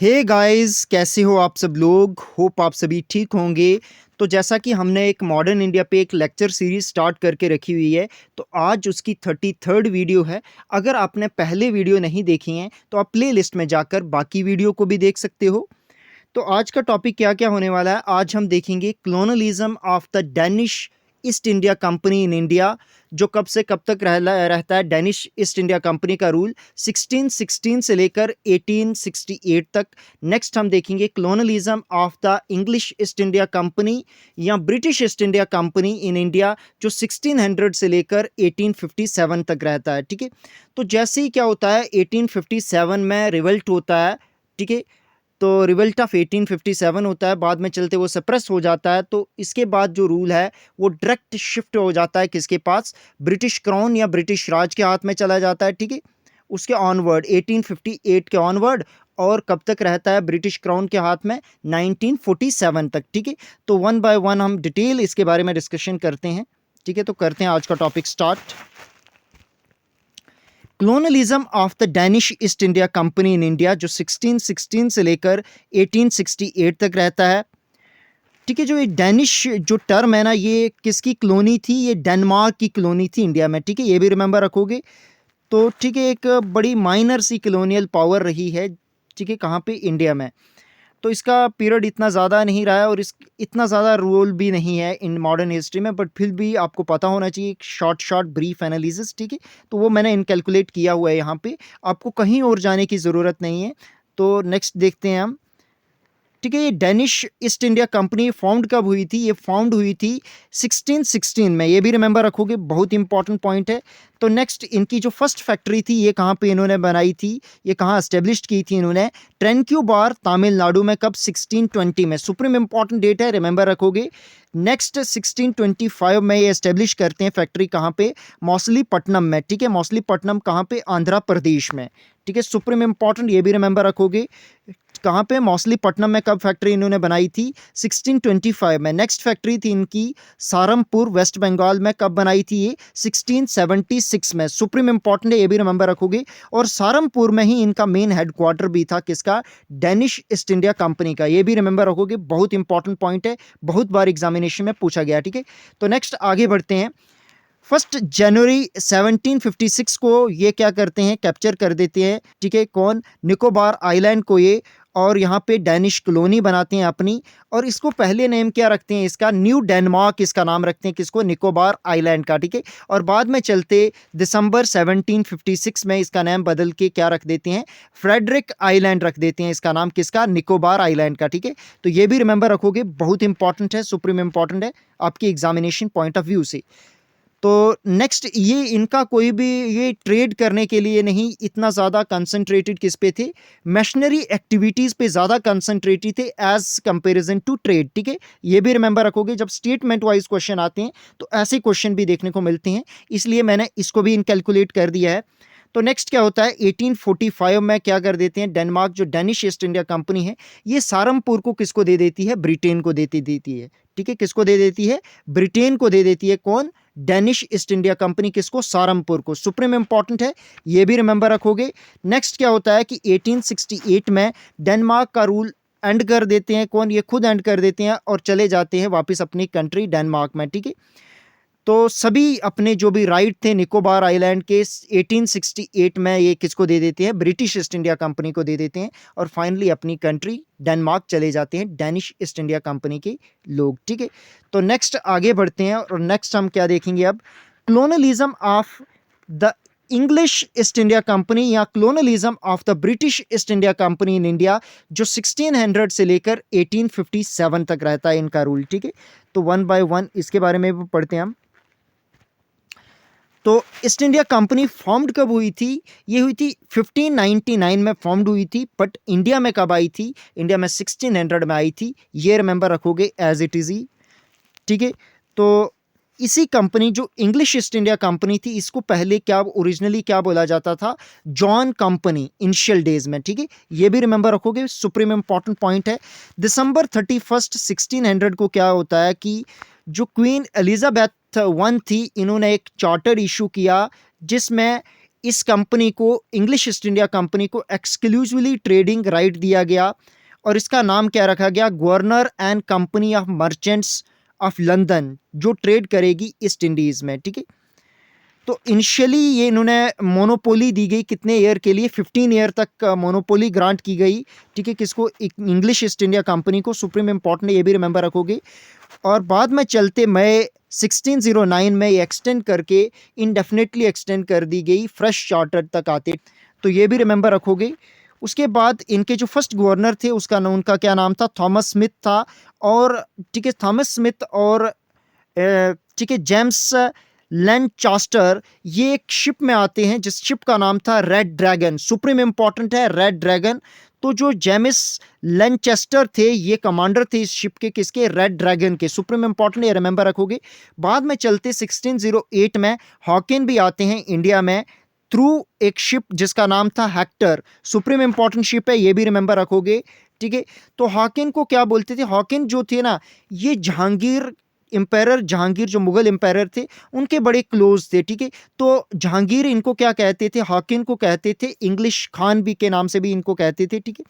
Hey guys, कैसे हो आप सब लोग। होप आप सभी ठीक होंगे। तो जैसा कि हमने एक मॉडर्न इंडिया पे एक लेक्चर सीरीज स्टार्ट करके रखी हुई है, तो आज उसकी 33rd वीडियो है। अगर आपने पहले वीडियो नहीं देखी हैं तो आप प्ले लिस्ट में जाकर बाकी वीडियो को भी देख सकते हो। तो आज का टॉपिक क्या क्या होने वाला है, आज हम देखेंगे colonialism of the Danish East India company in India. जो कब से कब तक रहता है डेनिश ईस्ट इंडिया कंपनी का रूल 1616 से लेकर 1868 तक। नेक्स्ट हम देखेंगे colonialism of the English East India company या British East India company in India, जो 1600 से लेकर 1857 तक रहता है। ठीक है, तो जैसे ही क्या होता है 1857 में रिवल्ट होता है। ठीक है, तो रिवल्ट ऑफ 1857 होता है, बाद में चलते वो सप्रेस हो जाता है। तो इसके बाद जो रूल है वो डायरेक्ट शिफ्ट हो जाता है किसके पास, ब्रिटिश क्राउन या ब्रिटिश राज के हाथ में चला जाता है। ठीक है, उसके ऑनवर्ड 1858 के ऑनवर्ड, और कब तक रहता है ब्रिटिश क्राउन के हाथ में, 1947 तक। ठीक है, तो वन बाय वन हम डिटेल इसके बारे में डिस्कशन करते हैं। ठीक है, तो करते हैं आज का topic start. Colonialism of the Danish East India company in India, जो 1616 से लेकर 1868 तक रहता है। ठीक है, जो ये डेनिश जो टर्म है ना, ये किसकी कॉलोनी थी, ये डेनमार्क की कॉलोनी थी इंडिया में। ठीक है, ये भी रिमेंबर रखोगे। तो ठीक है, एक बड़ी माइनर सी कॉलोनियल पावर रही है। ठीक है, कहाँ पे, इंडिया में। तो इसका पीरियड इतना ज़्यादा नहीं रहा है और इस इतना ज़्यादा रोल भी नहीं है इन मॉडर्न हिस्ट्री में, बट फिर भी आपको पता होना चाहिए एक शॉर्ट ब्रीफ एनालिसिस। ठीक है, तो वो मैंने इनकैलकुलेट किया हुआ है यहाँ पे, आपको कहीं और जाने की ज़रूरत नहीं है। तो नेक्स्ट देखते हैं हम। ठीक है, ये Danish East India company found कब हुई थी, ये फाउंड हुई थी 1616 में, ये भी रिमेंबर रखोगे, बहुत इंपॉर्टेंट पॉइंट है। तो नेक्स्ट, इनकी जो फर्स्ट फैक्ट्री थी ये कहाँ पे इन्होंने बनाई थी, ये कहाँ एस्टेब्लिश की थी इन्होंने, ट्रेनक्यूबार तमिलनाडु में। कब, 1620 में, सुप्रीम इंपॉर्टेंट डेट है, रिमेंबर रखोगे। नेक्स्ट 1625 में ये एस्टेब्लिश करते हैं फैक्ट्री, कहाँ पे, मौसलीपट्टनम में। ठीक है, मौसलीपट्टनम कहाँ पे, आंध्र प्रदेश में। ठीक है, सुप्रीम इंपॉर्टेंट, ये भी रिमेंबर रखोगे। कहाँ पे, मौसलीपट्टनम में कब फैक्ट्री इन्होंने बनाई थी, 1625 में। नेक्स्ट फैक्ट्री थी इनकी सारमपुर, वेस्ट बंगाल में। कब बनाई थी ये, 1676 में। सुप्रीम इंपॉर्टेंट है, ये भी रिमेंबर रखोगे। और सारमपुर में ही इनका मेन हेडक्वार्टर भी था, किसका, डेनिश ईस्ट इंडिया कंपनी का। ये भी रिमेंबर रखोगे, बहुत इंपॉर्टेंट पॉइंट है, बहुत बार एग्जामिनेशन में पूछा गया। ठीक है, तो नेक्स्ट आगे बढ़ते हैं। 1 जनवरी 1756 को ये क्या करते हैं, कैप्चर कर देते हैं। ठीक है, कौन, निकोबार आइलैंड को ये, और यहाँ पे डेनिश कॉलोनी बनाते हैं अपनी। और इसको पहले नेम क्या रखते हैं, इसका न्यू डेनमार्क इसका नाम रखते हैं, किसको, निकोबार आइलैंड का। ठीक है, और बाद में चलते दिसंबर 1756 में इसका नाम बदल के क्या रख देते हैं, फ्रेडरिक आइलैंड रख देते हैं, इसका नाम किसका, निकोबार आइलैंड का। ठीक है, तो ये भी रिमेंबर रखोगे, बहुत इंपॉर्टेंट है, सुप्रीम इंपॉर्टेंट है आपकी एग्जामिनेशन पॉइंट ऑफ व्यू से। तो नेक्स्ट, ये इनका कोई भी ये ट्रेड करने के लिए नहीं इतना ज़्यादा कंसंट्रेटेड किस पे थे, मशीनरी एक्टिविटीज़ पे ज़्यादा कंसंट्रेटेड थे एज कंपैरिजन टू ट्रेड। ठीक है, ये भी रिमेंबर रखोगे, जब स्टेटमेंट वाइज क्वेश्चन आते हैं तो ऐसे क्वेश्चन भी देखने को मिलते हैं, इसलिए मैंने इसको भी इनकैलकुलेट कर दिया है। तो नेक्स्ट क्या होता है, 1845 में क्या कर देते हैं, डेनमार्क जो डेनिश ईस्ट इंडिया कंपनी है, ये सारमपुर को किसको दे देती है, ब्रिटेन को देती है। ठीक है, किसको दे देती है, ब्रिटेन को दे देती है। कौन, डेनिश ईस्ट इंडिया कंपनी, किसको, सारमपुर को। सुप्रीम इंपॉर्टेंट है, ये भी रिमेंबर रखोगे। नेक्स्ट क्या होता है कि 1868 में डेनमार्क का रूल एंड कर देते हैं, कौन, ये खुद एंड कर देते हैं और चले जाते हैं वापस अपनी कंट्री डेनमार्क में। ठीक है, तो सभी अपने जो भी राइट थे निकोबार आइलैंड के 1868 में ये किसको दे देते हैं, ब्रिटिश ईस्ट इंडिया कंपनी को दे देते हैं, और फाइनली अपनी कंट्री डेनमार्क चले जाते हैं डेनिश ईस्ट इंडिया कंपनी के लोग। ठीक है, तो नेक्स्ट आगे बढ़ते हैं, और नेक्स्ट हम क्या देखेंगे अब, colonialism of the English East India company या colonialism of the British East India company in India, जो 1600 से लेकर 1857 तक रहता है इनका रूल। ठीक है, तो वन बाय वन इसके बारे में भी पढ़ते हैं हम। तो ईस्ट इंडिया कंपनी फॉर्म्ड कब हुई थी, ये हुई थी 1599 में फॉर्म्ड हुई थी, बट इंडिया में कब आई थी, इंडिया में 1600 में आई थी, ये रिमेंबर रखोगे एज इट इज़ ही। ठीक है, तो इसी कंपनी जो इंग्लिश ईस्ट इंडिया कंपनी थी, इसको पहले क्या ओरिजिनली क्या बोला जाता था, जॉन कंपनी इनिशियल डेज में। ठीक है, ये भी रिमेंबर रखोगे, सुप्रीम इंपॉर्टेंट पॉइंट है। दिसंबर 31 1600 को क्या होता है कि जो क्वीन एलिजाबेथ वन थी, इन्होंने एक चार्टर इशू किया जिसमें इस कंपनी को, इंग्लिश ईस्ट इंडिया कंपनी को एक्सक्लूसिवली ट्रेडिंग राइट दिया गया और इसका नाम क्या रखा गया, governor and company of merchants of London, जो ट्रेड करेगी ईस्ट इंडीज़ में। ठीक है, तो इनिशियली ये इन्होंने मोनोपोली दी गई कितने ईयर के लिए, 15 ईयर तक मोनोपोली ग्रांट की गई। ठीक है, किसको, इंग्लिश ईस्ट इंडिया कंपनी को। सुप्रीम इंपॉर्टेंट, ये भी रिमेंबर रखोगे। और बाद में चलते मई 1609 में ये एक्सटेंड करके इनडेफिनेटली एक्सटेंड कर दी गई, फ्रेश चार्टर तक आते, तो ये भी रिमेंबर रखोगे। उसके बाद इनके जो फर्स्ट गवर्नर थे उसका नाम, उनका क्या नाम था, थॉमस स्मिथ था। और ठीक है, थॉमस स्मिथ और ठीक है जेम्स लैंचास्टर, ये एक शिप में आते हैं जिस शिप का नाम था रेड ड्रैगन। सुप्रीम इंपॉर्टेंट है रेड ड्रैगन। तो जो जेम्स लैंचेस्टर थे ये कमांडर थे इस शिप के, किसके, रेड ड्रैगन के। सुप्रीम इंपॉर्टेंट, ये रिमेंबर रखोगे। बाद में चलते 1608 में हॉकिन भी आते हैं इंडिया में थ्रू एक शिप जिसका नाम था हेक्टर। सुप्रीम इंपॉर्टेंट शिप है, ये भी रिमेंबर रखोगे। ठीक है, तो हॉकिन को क्या बोलते थे, हॉकिन जो थे ना, ये जहांगीर एम्पायर, जहांगीर जो मुगल एम्पायर थे उनके बड़े क्लोज थे। ठीक है, तो जहांगीर इनको क्या कहते थे, हॉकिन को कहते थे, इंग्लिश खान भी के नाम से भी इनको कहते थे। ठीक है,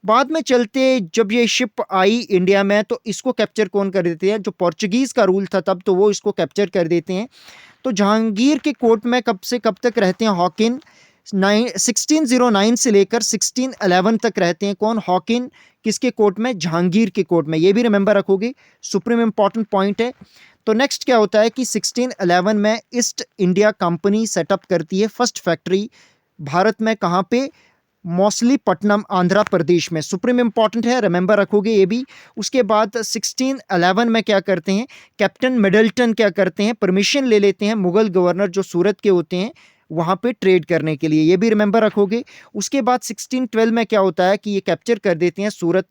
बाद में चलते जब ये शिप आई इंडिया में तो इसको कैप्चर कौन कर देते हैं, जो पोर्चुगीज़ का रूल था तब, तो वो इसको कैप्चर कर देते हैं। तो जहांगीर के कोर्ट में कब से कब तक रहते हैं हॉकिन, 1609 से लेकर 1611 तक रहते हैं। कौन, हॉकिन, किसके कोर्ट में, जहांगीर के कोर्ट में। ये भी रिमेंबर रखोगे, सुप्रीम इंपॉर्टेंट पॉइंट है। तो नेक्स्ट क्या होता है कि 1611 में ईस्ट इंडिया कंपनी सेटअप करती है फर्स्ट फैक्ट्री भारत में, कहाँ पे, मौसलीपट्टनम आंध्र प्रदेश में। सुप्रीम इंपॉर्टेंट है, रिमेंबर रखोगे ये भी। उसके बाद 1611 में क्या करते हैं, कैप्टन मिडल्टन क्या करते हैं, परमिशन ले लेते हैं मुगल गवर्नर जो सूरत के होते हैं वहाँ पे ट्रेड करने के लिए, ये भी रिमेंबर रखोगे। उसके बाद 1612 में क्या होता है कि ये कैप्चर कर देते हैं सूरत,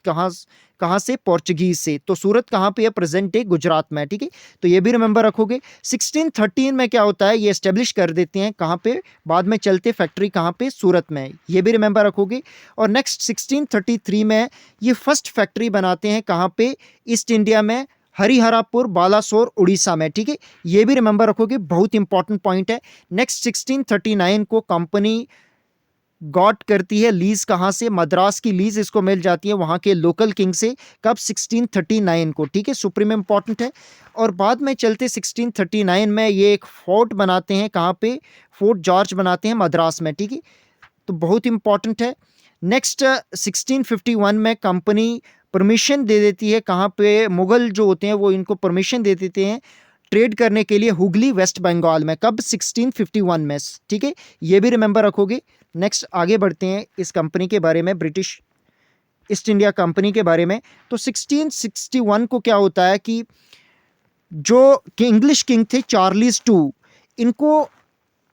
कहाँ से, पोर्चुगीज से। तो सूरत कहाँ पे है, प्रेजेंट डे गुजरात में। ठीक है, तो ये भी रिमेंबर रखोगे। 1613 में क्या होता है, ये एस्टेब्लिश कर देते हैं कहाँ पे, बाद में चलते फैक्ट्री कहाँ पे, सूरत में, ये भी रिमेंबर रखोगे। और नेक्स्ट 1633 में ये फर्स्ट फैक्ट्री बनाते हैं कहाँ पे, ईस्ट इंडिया में, हरिहरापुर, बालासोर, उड़ीसा में। ठीक है, ये भी रिमेंबर रखोगे, बहुत इंपॉर्टेंट पॉइंट है। नेक्स्ट 1639 को कंपनी गॉट करती है लीज, कहाँ से, मद्रास की लीज इसको मिल जाती है वहाँ के लोकल किंग से, कब, 1639 को। ठीक है, सुप्रीम इंपॉर्टेंट है। और बाद में चलते 1639 में ये एक फोर्ट बनाते हैं, कहाँ पे, फोर्ट जॉर्ज बनाते हैं मद्रास में। ठीक है, तो बहुत इंपॉर्टेंट है। नेक्स्ट 1651 में कंपनी परमिशन दे देती है, कहाँ पे, मुगल जो होते हैं वो इनको परमिशन दे देते हैं ट्रेड करने के लिए हुगली वेस्ट बंगाल में, कब, 1651 में। ठीक है, ये भी रिमेंबर रखोगे। नेक्स्ट आगे बढ़ते हैं इस कंपनी के बारे में, ब्रिटिश ईस्ट इंडिया कंपनी के बारे में। तो 1661 को क्या होता है कि जो इंग्लिश किंग थे चार्ल्स II, इनको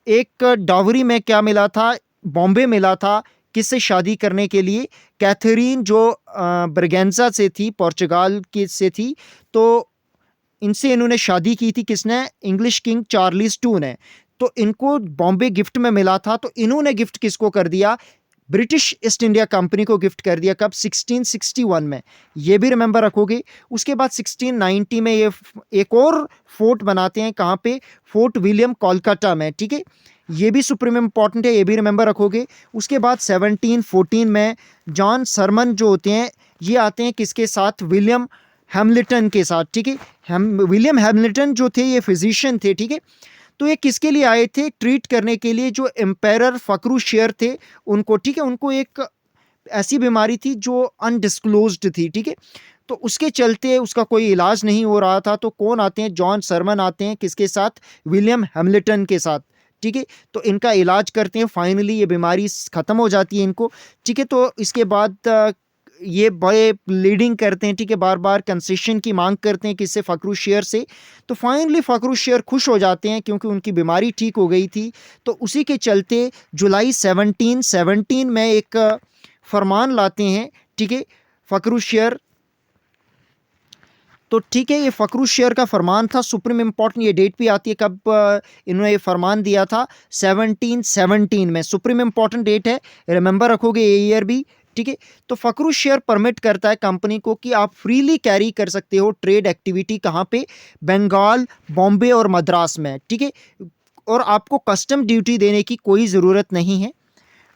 एक डावरी में क्या मिला था, बॉम्बे मिला था, किससे शादी करने के लिए, कैथरीन जो ब्रगेंजा से थी, पोर्चुगाल की से थी। तो इनसे इन्होंने शादी की थी, किसने, इंग्लिश किंग चार्ल्स II ने। तो इनको बॉम्बे गिफ्ट में मिला था, तो इन्होंने गिफ्ट किसको कर दिया, ब्रिटिश ईस्ट इंडिया कंपनी को गिफ्ट कर दिया, कब, 1661 में। ये भी रिमेंबर रखोगे। उसके बाद 1690 में ये एक और फोर्ट बनाते हैं, कहाँ पे, फोर्ट विलियम कोलकाता में। ठीक है, ये भी सुप्रीम इंपॉर्टेंट है, ये भी रिमेंबर रखोगे। उसके बाद 1714 में जॉन सरमन जो होते हैं ये आते हैं किसके साथ, विलियम हैमिल्टन के साथ। ठीक है, विलियम हैमिल्टन जो थे ये फिजिशियन थे। ठीक है, तो ये किसके लिए आए थे, ट्रीट करने के लिए जो एम्पायर फखरुशेर थे उनको। ठीक है, उनको एक ऐसी बीमारी थी जो अनडिस्क्लोज्ड थी। ठीक है, तो उसके चलते उसका कोई इलाज नहीं हो रहा था, तो कौन आते हैं, जॉन सरमन आते हैं, किसके साथ, विलियम हैमिल्टन के साथ। ठीक है, तो इनका इलाज करते हैं, फाइनली ये बीमारी ख़त्म हो जाती है इनको। ठीक है, तो इसके बाद ये बड़े लीडिंग करते हैं। ठीक है, बार बार कंसेशन की मांग करते हैं किससे, फखरुशेर से। तो फाइनली फखरुशेर खुश हो जाते हैं क्योंकि उनकी बीमारी ठीक हो गई थी। तो उसी के चलते जुलाई 1717 में एक फरमान लाते हैं। ठीक है, फखरुशेर। तो ठीक है, ये फखरुशेर का फरमान था, सुप्रीम इंपॉर्टेंट, ये डेट भी आती है कब इन्होंने ये फरमान दिया था, 1717 में। सुप्रीम इंपॉर्टेंट डेट है, रिमेंबर रखोगे ये ईयर भी। ठीक है, तो फखरुशेर परमिट करता है कंपनी को कि आप फ्रीली कैरी कर सकते हो ट्रेड एक्टिविटी, कहाँ पे, बंगाल, बॉम्बे और मद्रास में। ठीक है, और आपको कस्टम ड्यूटी देने की कोई ज़रूरत नहीं है,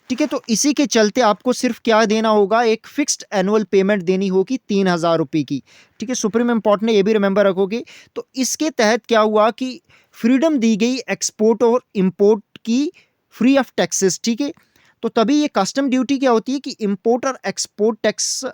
ठीक है। तो इसी के चलते आपको सिर्फ क्या देना होगा, एक फिक्स्ड एनुअल पेमेंट देनी होगी 3,000 रुपये की, ठीक है। सुप्रीम इम्पोर्टेंट है, ये भी रिमेंबर रखोगे। तो इसके तहत क्या हुआ कि फ्रीडम दी गई एक्सपोर्ट और इम्पोर्ट की फ्री ऑफ टैक्सेस, ठीक है। तो तभी ये कस्टम ड्यूटी क्या होती है कि इम्पोर्ट और एक्सपोर्ट टैक्स,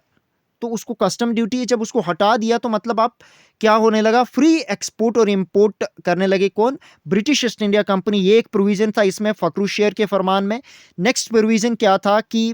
तो उसको कस्टम ड्यूटी जब उसको हटा दिया तो मतलब आप क्या होने लगा, फ्री एक्सपोर्ट और इंपोर्ट करने लगे। कौन? British East India company. ये एक प्रोविजन था इसमें फखरुशेर के फरमान में। नेक्स्ट प्रोविजन क्या था कि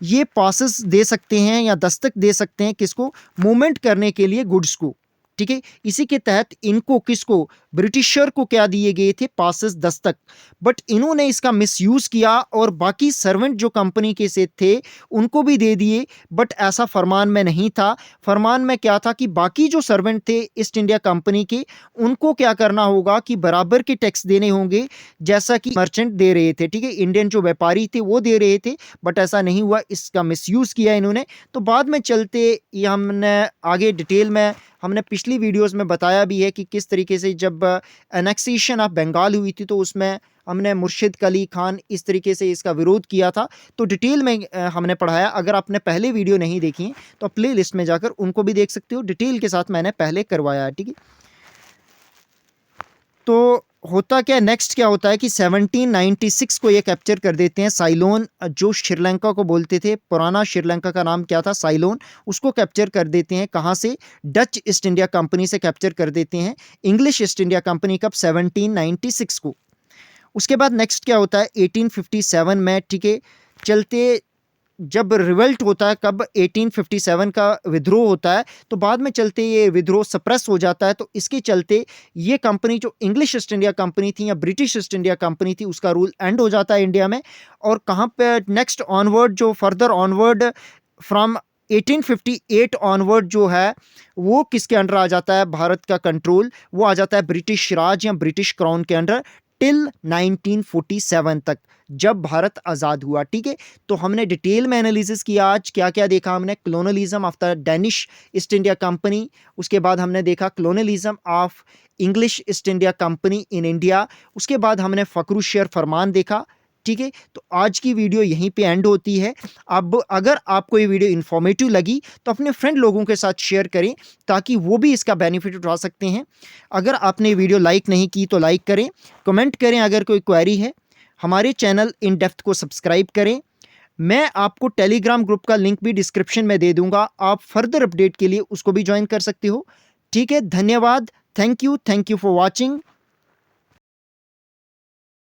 ये पासेस दे सकते हैं या दस्तक दे सकते हैं किसको, मूवमेंट करने के लिए गुड्स को, ठीक है। इसी के तहत इनको किसको, ब्रिटिशर को क्या दिए गए थे, पासेस, दस्तक। बट इन्होंने इसका मिसयूज किया और बाकी सर्वेंट जो कंपनी के से थे उनको भी दे दिए, बट ऐसा फरमान में नहीं था। फरमान में क्या था कि बाकी जो सर्वेंट थे ईस्ट इंडिया कंपनी के, उनको क्या करना होगा कि बराबर के टैक्स देने होंगे जैसा कि मर्चेंट दे रहे थे, ठीक है। इंडियन जो व्यापारी थे वो दे रहे थे, बट ऐसा नहीं हुआ, इसका मिसयूज किया इन्होंने। तो बाद में चलते ये हमने आगे डिटेल में हमने पिछली वीडियोस में बताया भी है कि किस तरीके से जब एनेक्सेशन ऑफ बंगाल हुई थी तो उसमें हमने मुर्शिद अली खान इस तरीके से इसका विरोध किया था। तो डिटेल में हमने पढ़ाया। अगर आपने पहले वीडियो नहीं देखी है तो प्ले लिस्ट में जाकर उनको भी देख सकते हो, डिटेल के साथ मैंने पहले करवाया है, ठीक है। तो होता क्या, नेक्स्ट क्या होता है कि 1796 को ये कैप्चर कर देते हैं साइलोन, जो श्रीलंका को बोलते थे, पुराना श्रीलंका का नाम क्या था, साइलोन। उसको कैप्चर कर देते हैं कहाँ से, डच ईस्ट इंडिया कंपनी से कैप्चर कर देते हैं। इंग्लिश ईस्ट इंडिया कंपनी कब, 1796 को। उसके बाद नेक्स्ट क्या होता है 1857 में, ठीक है। चलते जब रिवल्ट होता है, कब, 1857 का विद्रोह होता है, तो बाद में चलते ये विद्रोह सप्रेस हो जाता है। तो इसके चलते ये कंपनी जो इंग्लिश ईस्ट इंडिया कंपनी थी या ब्रिटिश ईस्ट इंडिया कंपनी थी, उसका रूल एंड हो जाता है इंडिया में। और कहाँ पे नेक्स्ट ऑनवर्ड, जो फर्दर ऑनवर्ड फ्रॉम 1858 ऑनवर्ड जो है वो किसके अंडर आ जाता है, भारत का कंट्रोल वो आ जाता है ब्रिटिश राज या ब्रिटिश क्राउन के अंडर, टिल 1947 तक, जब भारत आज़ाद हुआ, ठीक है। तो हमने डिटेल में एनालिसिस किया आज, क्या क्या देखा हमने, colonialism of the Danish East India company, उसके बाद हमने देखा colonialism of English East India company in India, उसके बाद हमने फखरुशेर फरमान देखा, ठीक है। तो आज की वीडियो यहीं पे एंड होती है। अब अगर आपको ये वीडियो इन्फॉर्मेटिव लगी तो अपने फ्रेंड लोगों के साथ शेयर करें ताकि वो भी इसका बेनिफिट उठा सकते हैं। अगर आपने वीडियो लाइक नहीं की तो लाइक करें, कमेंट करें अगर कोई क्वेरी है, हमारे चैनल इन डेप्थ को सब्सक्राइब करें। मैं आपको टेलीग्राम ग्रुप का लिंक भी डिस्क्रिप्शन में दे दूंगा, आप फर्दर अपडेट के लिए उसको भी ज्वाइन कर सकते हो, ठीक है। धन्यवाद, थैंक यू फॉर वॉचिंग।